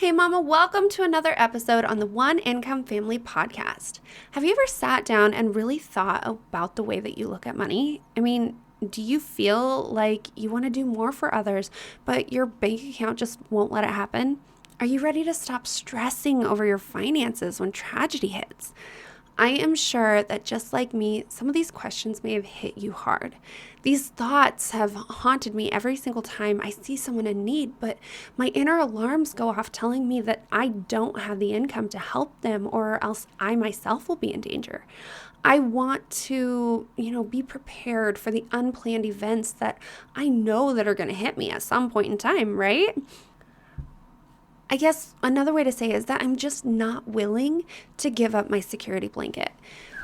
Hey mama, welcome to another episode on the One Income Family podcast. Have you ever sat down and really thought about the way that you look at money? Do you feel like you want to do more for others, but your bank account just won't let it happen? Are you ready to stop stressing over your finances when tragedy hits? I am sure that just like me, some of these questions may have hit you hard. These thoughts have haunted me every single time I see someone in need, but my inner alarms go off telling me that I don't have the income to help them or else I myself will be in danger. I want to, be prepared for the unplanned events that I know that are going to hit me at some point in time, right? I guess another way to say is that I'm just not willing to give up my security blanket.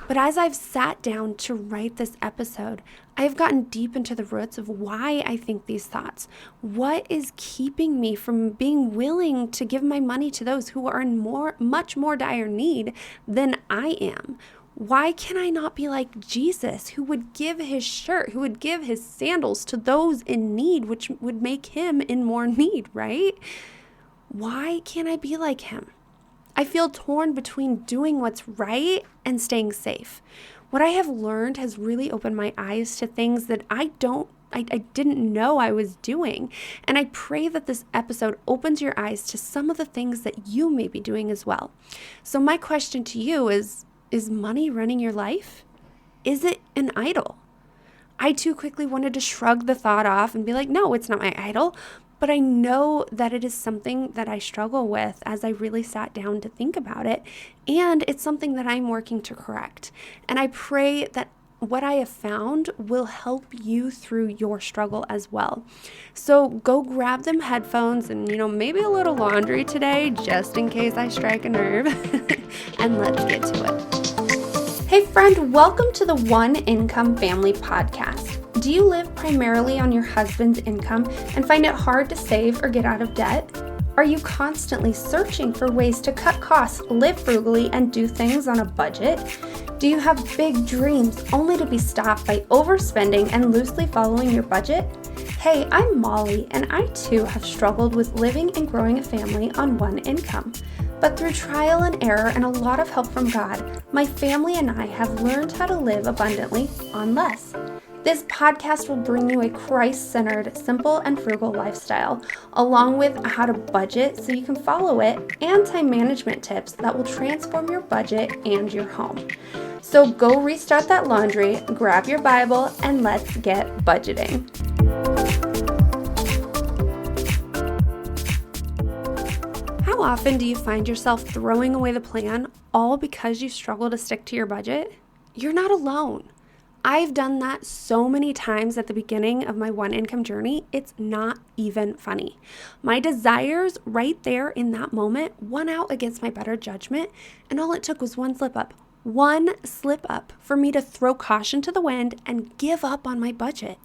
But as I've sat down to write this episode, I've gotten deep into the roots of why I think these thoughts. What is keeping me from being willing to give my money to those who are in much more dire need than I am? Why can I not be like Jesus, who would give his shirt, who would give his sandals to those in need, which would make him in more need, right? Why can't I be like him? I feel torn between doing what's right and staying safe. What I have learned has really opened my eyes to things that I didn't know I was doing. And I pray that this episode opens your eyes to some of the things that you may be doing as well. So my question to you is money running your life? Is it an idol? I too quickly wanted to shrug the thought off and be like, no, it's not my idol. But I know that it is something that I struggle with as I really sat down to think about it. And it's something that I'm working to correct. And I pray that what I have found will help you through your struggle as well. So go grab them headphones and, maybe a little laundry today, just in case I strike a nerve. And let's get to it. Hey friend, welcome to the One Income Family podcast. Do you live primarily on your husband's income and find it hard to save or get out of debt? Are you constantly searching for ways to cut costs, live frugally, and do things on a budget? Do you have big dreams only to be stopped by overspending and loosely following your budget? Hey, I'm Molly, and I too have struggled with living and growing a family on one income. But through trial and error and a lot of help from God, my family and I have learned how to live abundantly on less. This podcast will bring you a Christ-centered, simple, and frugal lifestyle, along with how to budget so you can follow it, and time management tips that will transform your budget and your home. So go restart that laundry, grab your Bible, and let's get budgeting. How often do you find yourself throwing away the plan all because you struggle to stick to your budget? You're not alone. I've done that so many times at the beginning of my one income journey, it's not even funny. My desires right there in that moment won out against my better judgment, and all it took was one slip up for me to throw caution to the wind and give up on my budget.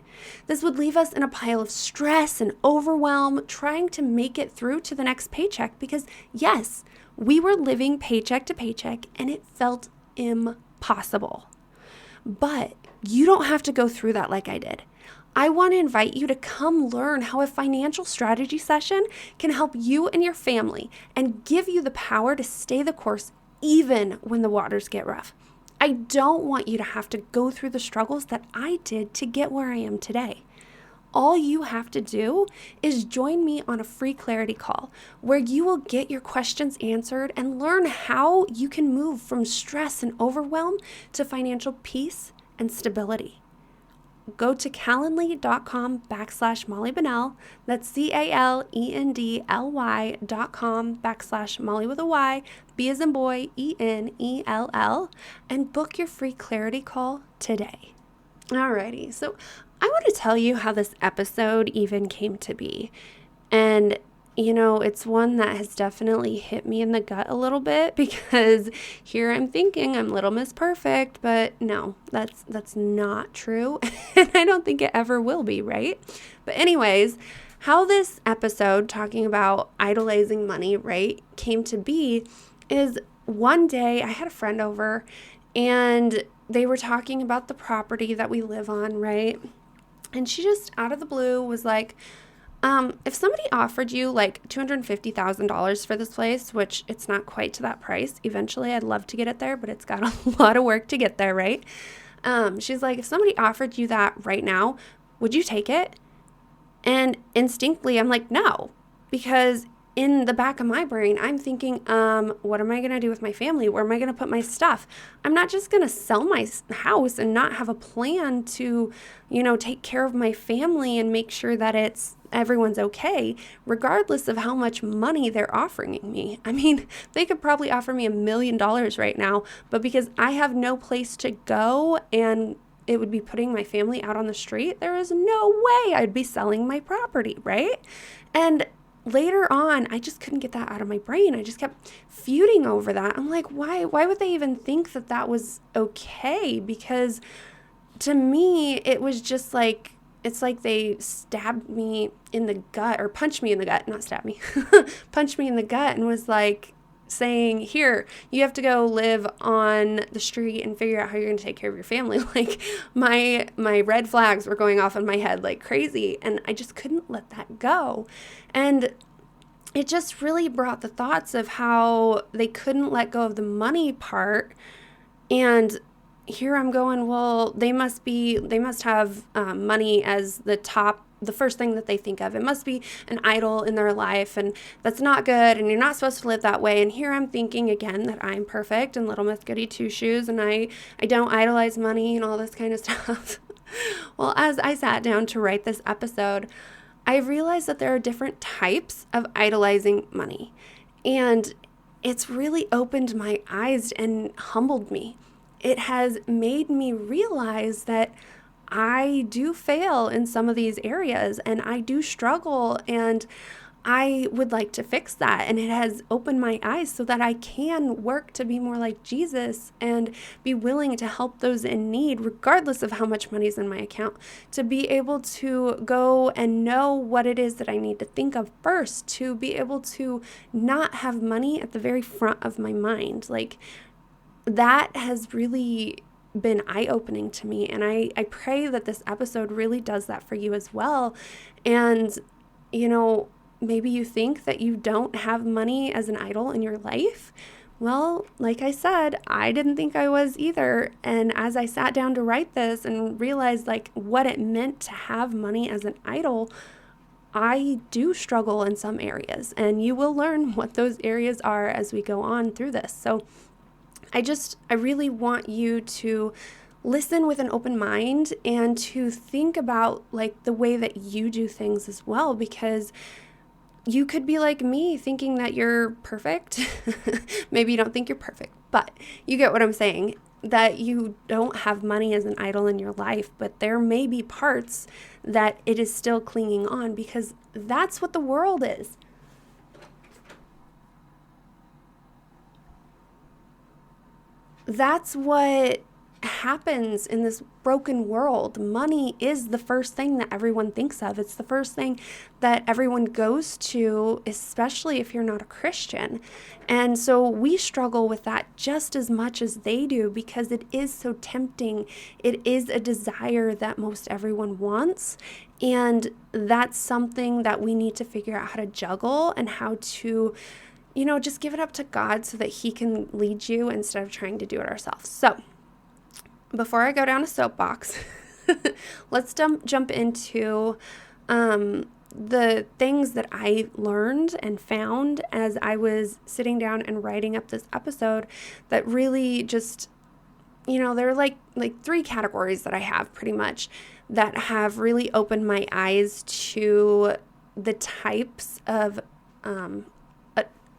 This would leave us in a pile of stress and overwhelm, trying to make it through to the next paycheck because, yes, we were living paycheck to paycheck and it felt impossible. But you don't have to go through that like I did. I want to invite you to come learn how a financial strategy session can help you and your family and give you the power to stay the course even when the waters get rough. I don't want you to have to go through the struggles that I did to get where I am today. All you have to do is join me on a free clarity call where you will get your questions answered and learn how you can move from stress and overwhelm to financial peace and stability. Go to calendly.com/Molly Bunnell. That's CALENDLY.com/Molly with a Y, B as in boy, ENELL, and book your free clarity call today. Alrighty, so I want to tell you how this episode even came to be. And it's one that has definitely hit me in the gut a little bit because here I'm thinking I'm Little Miss Perfect, but no, that's not true. And I don't think it ever will be, right? But anyways, how this episode talking about idolizing money, right, came to be is one day I had a friend over and they were talking about the property that we live on, right? And she just out of the blue was like, If somebody offered you like $250,000 for this place, which it's not quite to that price, eventually I'd love to get it there, but it's got a lot of work to get there, right? She's like, if somebody offered you that right now, would you take it? And instinctively, I'm like, no, because in the back of my brain, I'm thinking, what am I going to do with my family? Where am I going to put my stuff? I'm not just going to sell my house and not have a plan to, take care of my family and make sure that everyone's okay, regardless of how much money they're offering me. I mean, they could probably offer me $1 million right now, but because I have no place to go and it would be putting my family out on the street, there is no way I'd be selling my property, right? And later on, I just couldn't get that out of my brain. I just kept feuding over that. I'm like, why would they even think that that was okay? Because to me, it was just like, it's like they stabbed me in the gut, or punched me in the gut, not stabbed me, punched me in the gut and was like saying, here, you have to go live on the street and figure out how you're going to take care of your family. Like my red flags were going off in my head like crazy, and I just couldn't let that go. And it just really brought the thoughts of how they couldn't let go of the money part. And here I'm going, well, they must have money as the first thing that they think of. It must be an idol in their life, and that's not good, and you're not supposed to live that way. And here I'm thinking again that I'm perfect and little Miss Goody Two-Shoes, and I don't idolize money and all this kind of stuff. Well, as I sat down to write this episode, I realized that there are different types of idolizing money, and it's really opened my eyes and humbled me. It has made me realize that I do fail in some of these areas, and I do struggle, and I would like to fix that. And it has opened my eyes so that I can work to be more like Jesus and be willing to help those in need, regardless of how much money is in my account, to be able to go and know what it is that I need to think of first, to be able to not have money at the very front of my mind. Like, that has really been eye-opening to me, and I pray that this episode really does that for you as well. And maybe you think that you don't have money as an idol in your life. Well, like I said, I didn't think I was either. And as I sat down to write this and realized like what it meant to have money as an idol, I do struggle in some areas, and you will learn what those areas are as we go on through this. So I really want you to listen with an open mind and to think about like the way that you do things as well, because you could be like me thinking that you're perfect. Maybe you don't think you're perfect, but you get what I'm saying, that you don't have money as an idol in your life, but there may be parts that it is still clinging on, because that's what the world is. That's what happens in this broken world. Money is the first thing that everyone thinks of. It's the first thing that everyone goes to, especially if you're not a Christian. And so we struggle with that just as much as they do, because it is so tempting. It is a desire that most everyone wants. And that's something that we need to figure out how to juggle and how to just give it up to God so that He can lead you instead of trying to do it ourselves. So before I go down a soapbox, let's jump into the things that I learned and found as I was sitting down and writing up this episode that really just, there are like 3 categories that I have pretty much that have really opened my eyes to the types of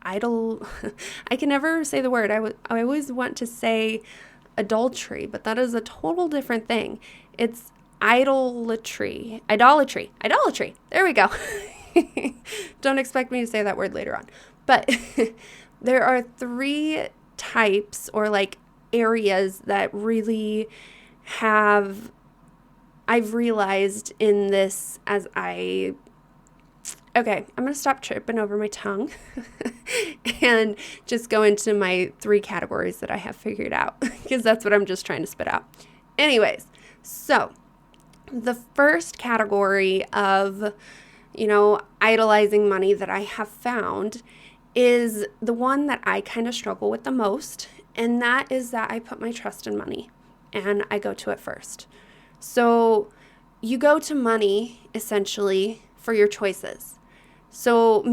idol. I can never say the word. I always want to say adultery, but that is a total different thing. It's idolatry. There we go. Don't expect me to say that word later on. But there are 3 types or like areas that really I've realized in this as Okay, I'm going to stop tripping over my tongue and just go into my 3 categories that I have figured out, because that's what I'm just trying to spit out. Anyways, so the first category of idolizing money that I have found is the one that I kind of struggle with the most. And that is that I put my trust in money and I go to it first. So you go to money essentially for your choices. So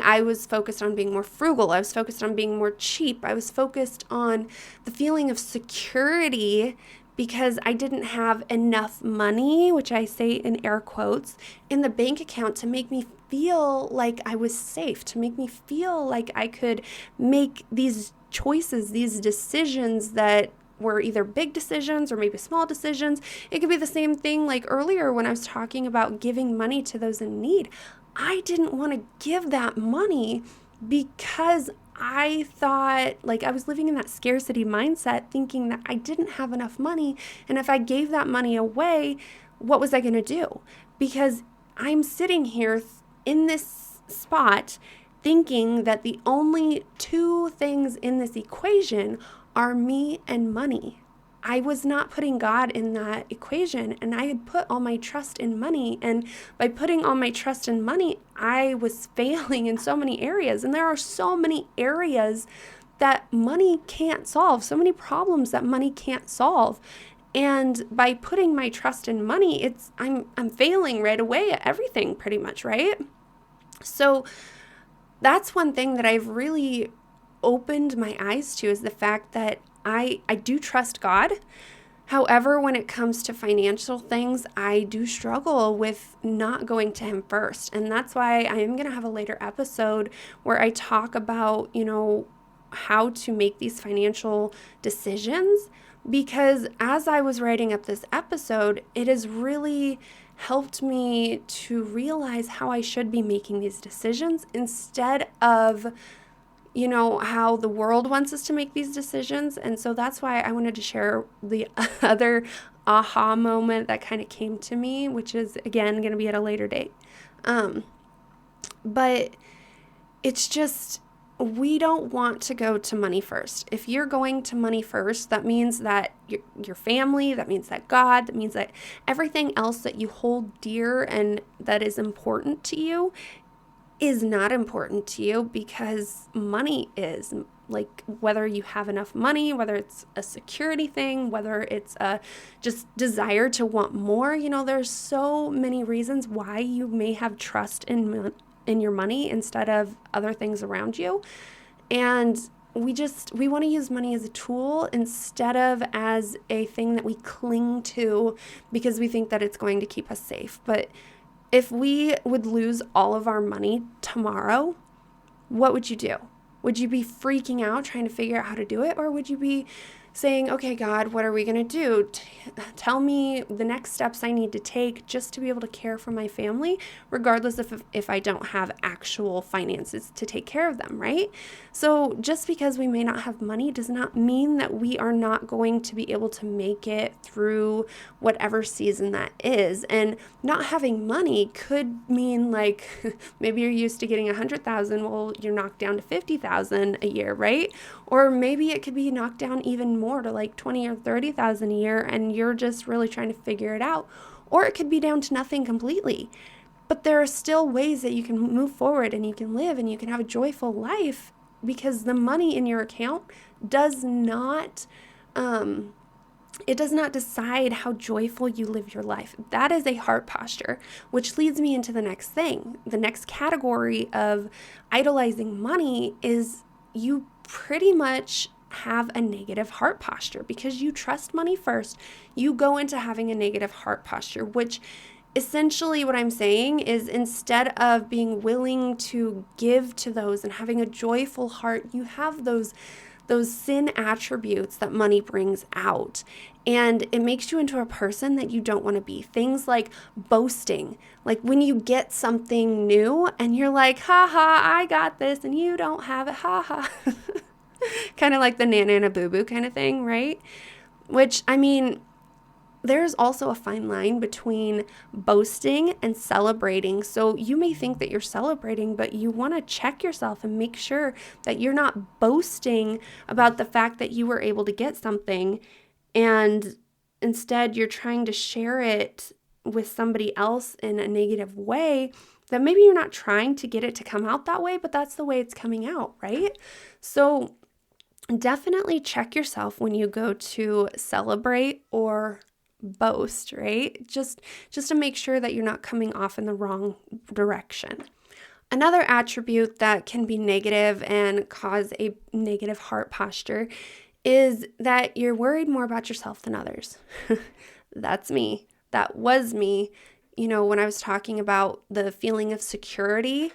I was focused on being more frugal. I was focused on being more cheap. I was focused on the feeling of security because I didn't have enough money, which I say in air quotes, in the bank account to make me feel like I was safe, to make me feel like I could make these choices, these decisions that were either big decisions or maybe small decisions. It could be the same thing like earlier when I was talking about giving money to those in need. I didn't want to give that money because I thought, like, I was living in that scarcity mindset thinking that I didn't have enough money. And if I gave that money away, what was I going to do? Because I'm sitting here in this spot thinking that the only two things in this equation are me and money. I was not putting God in that equation, and I had put all my trust in money. And by putting all my trust in money, I was failing in so many areas. And there are so many areas that money can't solve, so many problems that money can't solve. And by putting my trust in money, I'm failing right away at everything pretty much, right? So that's one thing that I've really opened my eyes to, is the fact that I do trust God. However, when it comes to financial things, I do struggle with not going to Him first. And that's why I am going to have a later episode where I talk about, how to make these financial decisions. Because as I was writing up this episode, it has really helped me to realize how I should be making these decisions instead of how the world wants us to make these decisions. And so that's why I wanted to share the other aha moment that kind of came to me, which is, again, going to be at a later date. But it's just, we don't want to go to money first. If you're going to money first, that means that your family, that means that God, that means that everything else that you hold dear and that is important to you is not important to you, because money is. Like, whether you have enough money, whether it's a security thing, whether it's a just desire to want more, there's so many reasons why you may have trust in your money instead of other things around you. And we want to use money as a tool instead of as a thing that we cling to because we think that it's going to keep us safe. But if we would lose all of our money tomorrow, what would you do? Would you be freaking out trying to figure out how to do it? Or would you be saying, okay, God, what are we going to do? Tell me the next steps I need to take just to be able to care for my family, regardless of if I don't have actual finances to take care of them, right? So just because we may not have money does not mean that we are not going to be able to make it through whatever season that is. And not having money could mean, like, maybe you're used to getting 100,000, well, you're knocked down to 50,000 a year, right? Or maybe it could be knocked down even more to like 20 or 30,000 a year, and you're just really trying to figure it out. Or it could be down to nothing completely. But there are still ways that you can move forward and you can live and you can have a joyful life, because the money in your account does not decide how joyful you live your life. That is a heart posture, which leads me into the next thing. The next category of idolizing money is you pretty much have a negative heart posture because you trust money first. You go into having a negative heart posture, which essentially what I'm saying is, instead of being willing to give to those and having a joyful heart, you have those sin attributes that money brings out. And it makes you into a person that you don't want to be. Things like boasting. Like when you get something new and you're like, ha ha, I got this, and you don't have it, ha ha. Kind of like the nana and a boo-boo kind of thing, right? Which, I mean, there's also a fine line between boasting and celebrating. So you may think that you're celebrating, but you want to check yourself and make sure that you're not boasting about the fact that you were able to get something, and instead you're trying to share it with somebody else in a negative way that maybe you're not trying to get it to come out that way, but that's the way it's coming out, right? So definitely check yourself when you go to celebrate or boast, right? Just to make sure that you're not coming off in the wrong direction. Another attribute that can be negative and cause a negative heart posture is that you're worried more about yourself than others. That's me. That was me, when I was talking about the feeling of security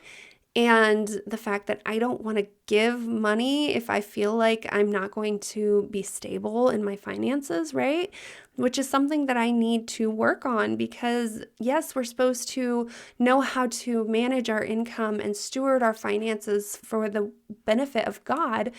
and the fact that I don't want to give money if I feel like I'm not going to be stable in my finances, right? Which is something that I need to work on because, yes, we're supposed to know how to manage our income and steward our finances for the benefit of God,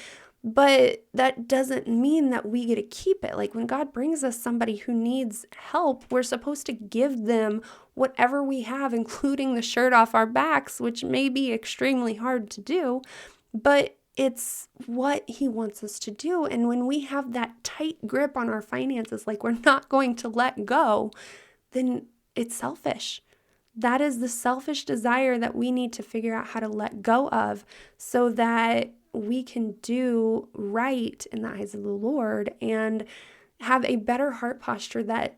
but that doesn't mean that we get to keep it. Like when God brings us somebody who needs help, we're supposed to give them whatever we have, including the shirt off our backs, which may be extremely hard to do, but it's what He wants us to do. And when we have that tight grip on our finances, like we're not going to let go, then it's selfish. That is the selfish desire that we need to figure out how to let go of so that we can do right in the eyes of the Lord and have a better heart posture that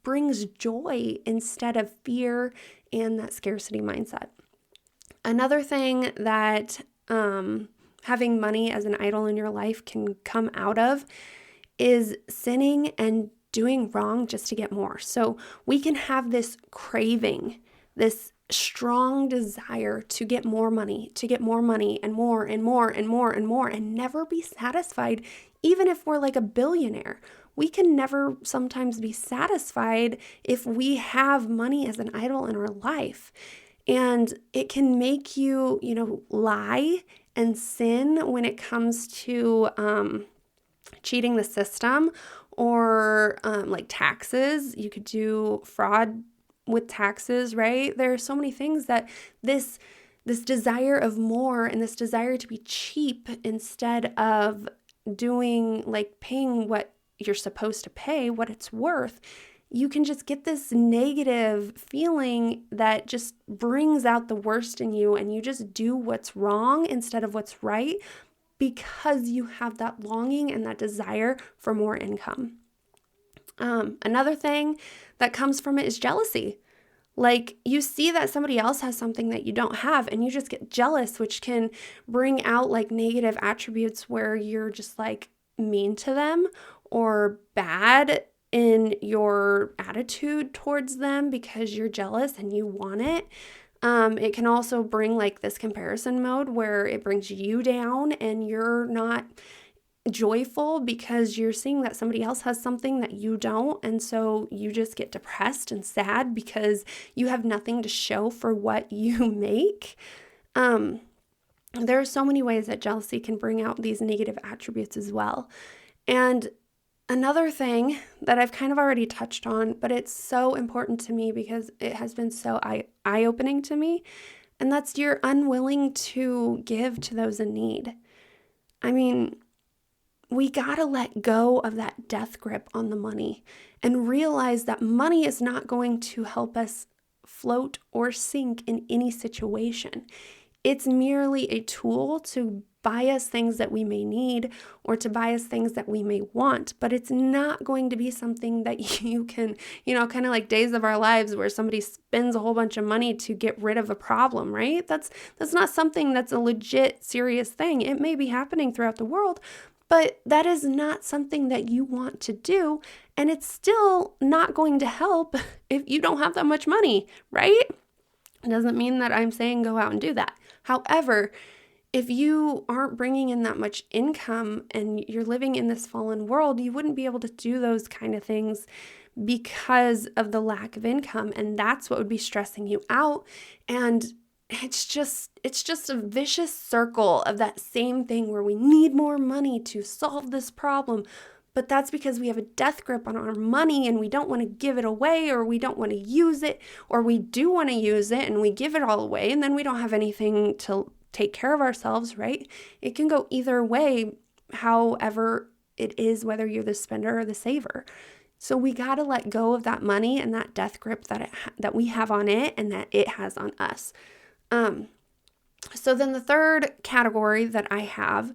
brings joy instead of fear and that scarcity mindset. Another thing that having money as an idol in your life can come out of is sinning and doing wrong just to get more. So we can have this craving, this strong desire to get more money and more and more and more and more and never be satisfied, even if we're like a billionaire. We can never sometimes be satisfied if we have money as an idol in our life. And it can make you, lie and sin when it comes to cheating the system or like taxes. You could do fraud with taxes, right? There are so many things that this desire of more and this desire to be cheap instead of doing like paying what you're supposed to pay, what it's worth, you can just get this negative feeling that just brings out the worst in you and you just do what's wrong instead of what's right because you have that longing and that desire for more income. Another thing that comes from it is jealousy. Like you see that somebody else has something that you don't have and you just get jealous, which can bring out like negative attributes where you're just like mean to them or bad in your attitude towards them because you're jealous and you want it. It can also bring like this comparison mode where it brings you down and you're not joyful because you're seeing that somebody else has something that you don't, and so you just get depressed and sad because you have nothing to show for what you make. There are so many ways that jealousy can bring out these negative attributes as well. And another thing that I've kind of already touched on, but it's so important to me because it has been so eye-opening to me, and that's you're unwilling to give to those in need. I mean, we gotta let go of that death grip on the money and realize that money is not going to help us float or sink in any situation. It's merely a tool to buy us things that we may need or to buy us things that we may want, but it's not going to be something that you can, kind of like Days of Our Lives where somebody spends a whole bunch of money to get rid of a problem, right? That's not something that's a legit serious thing. It may be happening throughout the world, but that is not something that you want to do, and it's still not going to help if you don't have that much money, right? It doesn't mean that I'm saying go out and do that. However, if you aren't bringing in that much income and you're living in this fallen world, you wouldn't be able to do those kind of things because of the lack of income, and that's what would be stressing you out. And it's just a vicious circle of that same thing where we need more money to solve this problem. But that's because we have a death grip on our money and we don't want to give it away, or we don't want to use it, or we do want to use it and we give it all away and then we don't have anything to take care of ourselves, right? It can go either way, however it is, whether you're the spender or the saver. So we got to let go of that money and that death grip that we have on it and that it has on us. So then the third category that I have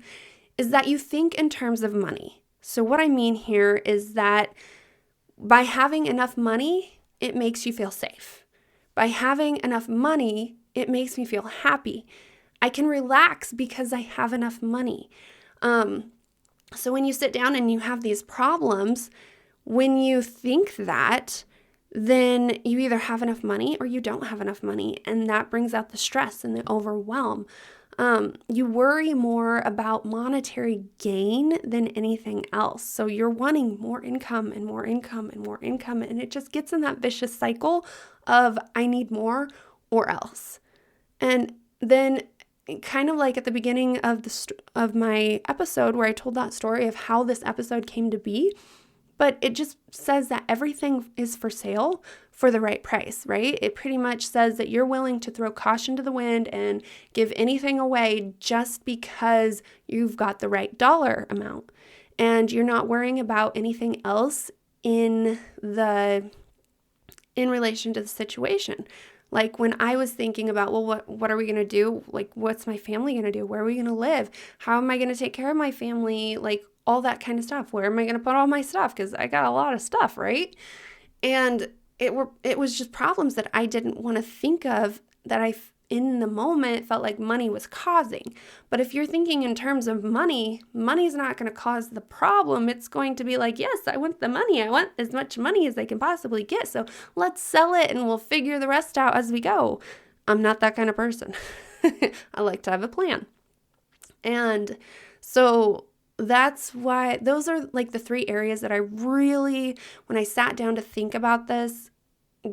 is that you think in terms of money. So what I mean here is that by having enough money, it makes you feel safe. By having enough money, it makes me feel happy. I can relax because I have enough money. So when you sit down and you have these problems, when you think that, then you either have enough money or you don't have enough money. And that brings out the stress and the overwhelm. You worry more about monetary gain than anything else. So you're wanting more income and more income and more income. And it just gets in that vicious cycle of I need more or else. And then kind of like at the beginning of my episode where I told that story of how this episode came to be, but it just says that everything is for sale for the right price, right? It pretty much says that you're willing to throw caution to the wind and give anything away just because you've got the right dollar amount. And you're not worrying about anything else in relation to the situation. Like when I was thinking about, well, what are we going to do? Like, what's my family going to do? Where are we going to live? How am I going to take care of my family? Like all that kind of stuff. Where am I going to put all my stuff? Because I got a lot of stuff, right? And it was just problems that I didn't want to think of that in the moment felt like money was causing. But if you're thinking in terms of money's not going to cause the problem. It's going to be like, yes, I want the money. I want as much money as I can possibly get. So let's sell it and we'll figure the rest out as we go. I'm not that kind of person. I like to have a plan. And so that's why those are like the three areas that I really, when I sat down to think about this,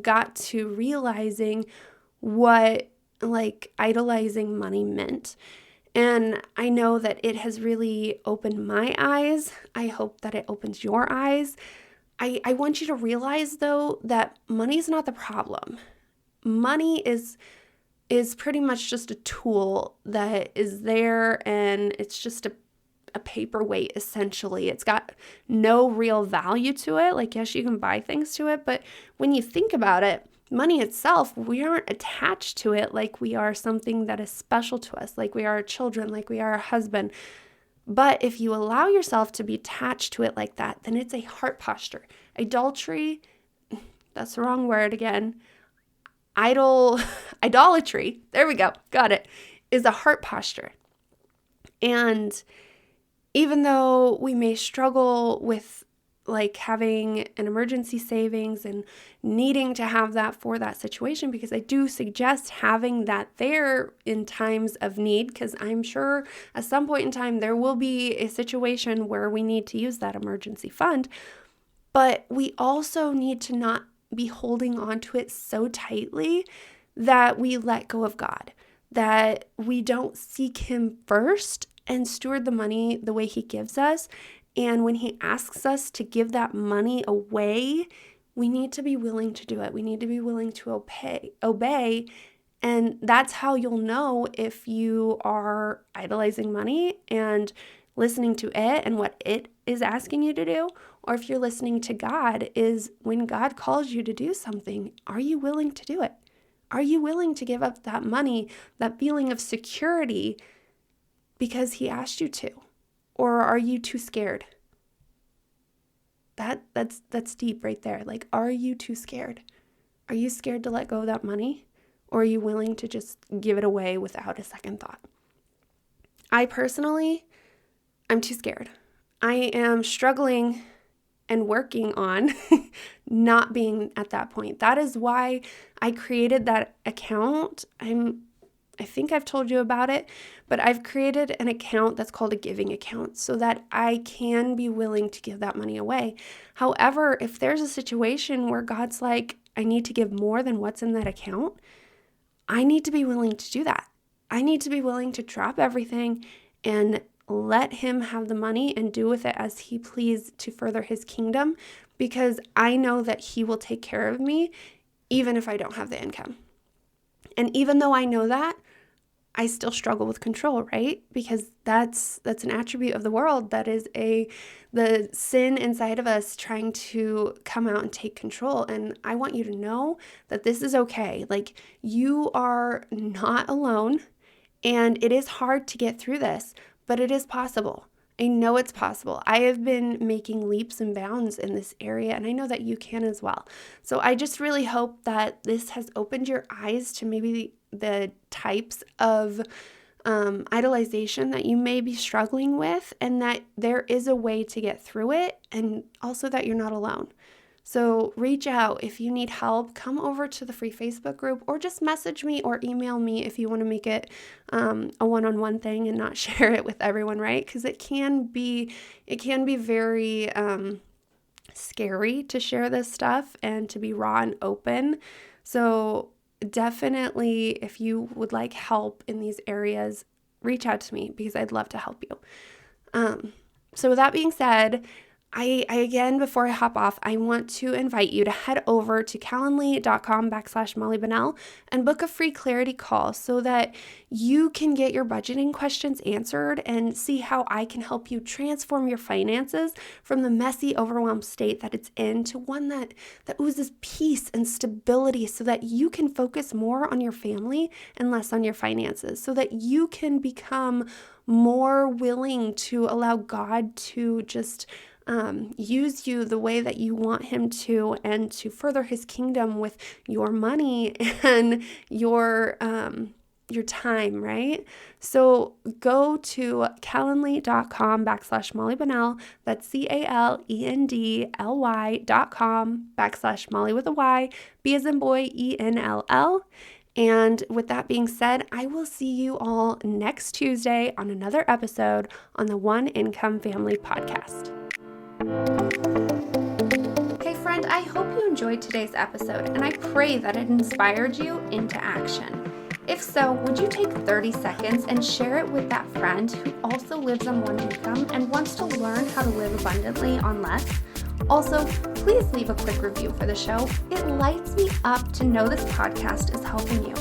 got to realizing what like idolizing money meant. And I know that it has really opened my eyes. I hope that it opens your eyes. I want you to realize though that money is not the problem. Money is pretty much just a tool that is there, and it's just a paperweight essentially. It's got no real value to it. Like, yes, you can buy things to it, but when you think about it, money itself, we aren't attached to it like we are something that is special to us, like we are our children, like we are our husband. But if you allow yourself to be attached to it like that, then it's a heart posture. Idolatry, that's the wrong word again. Idolatry, there we go, got it, is a heart posture. And even though we may struggle with like having an emergency savings and needing to have that for that situation, because I do suggest having that there in times of need, because I'm sure at some point in time there will be a situation where we need to use that emergency fund. But we also need to not be holding on to it so tightly that we let go of God, that we don't seek Him first and steward the money the way He gives us. And when He asks us to give that money away, we need to be willing to do it. We need to be willing to obey. And that's how you'll know if you are idolizing money and listening to it and what it is asking you to do, or if you're listening to God, is when God calls you to do something, are you willing to do it? Are you willing to give up that money, that feeling of security, because He asked you to? Or are you too scared? That's deep right there. Like, are you too scared? Are you scared to let go of that money? Or are you willing to just give it away without a second thought? I personally, I'm too scared. I am struggling and working on not being at that point. That is why I created that account. I think I've told you about it, but I've created an account that's called a giving account so that I can be willing to give that money away. However, if there's a situation where God's like, I need to give more than what's in that account, I need to be willing to do that. I need to be willing to drop everything and let Him have the money and do with it as He please to further His kingdom, because I know that He will take care of me even if I don't have the income. And even though I know that, I still struggle with control, right? Because that's an attribute of the world. That is the sin inside of us trying to come out and take control. And I want you to know that this is okay. Like, you are not alone, and it is hard to get through this, but it is possible. I know it's possible. I have been making leaps and bounds in this area, and I know that you can as well. So I just really hope that this has opened your eyes to maybe the types of idolization that you may be struggling with, and that there is a way to get through it, and also that you're not alone. So reach out if you need help. Come over to the free Facebook group, or just message me or email me if you want to make it a one-on-one thing and not share it with everyone, right? Because it can be very scary to share this stuff and to be raw and open. So definitely, if you would like help in these areas, reach out to me, because I'd love to help you. So with that being said, I again, before I hop off, I want to invite you to head over to calendly.com/Molly Bunnell and book a free clarity call so that you can get your budgeting questions answered and see how I can help you transform your finances from the messy, overwhelmed state that it's in to one that oozes peace and stability, so that you can focus more on your family and less on your finances, so that you can become more willing to allow God to just use you the way that you want him to, and to further his kingdom with your money and your time, right? So go to calendly.com/Molly Bunnell. That's calendly.com/Molly with a Y, B as in boy, ENLL. And with that being said, I will see you all next Tuesday on another episode on the One Income Family Podcast. Hey friend, I hope you enjoyed today's episode, and I pray that it inspired you into action. If so, would you take 30 seconds and share it with that friend who also lives on one income and wants to learn how to live abundantly on less? Also, please leave a quick review for the show. It lights me up to know this podcast is helping you,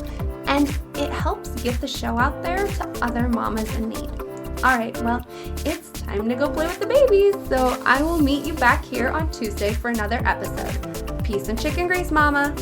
and it helps get the show out there to other mamas in need. All right, well, it's time to go play with the babies, so I will meet you back here on Tuesday for another episode. Peace and chicken grease, mama.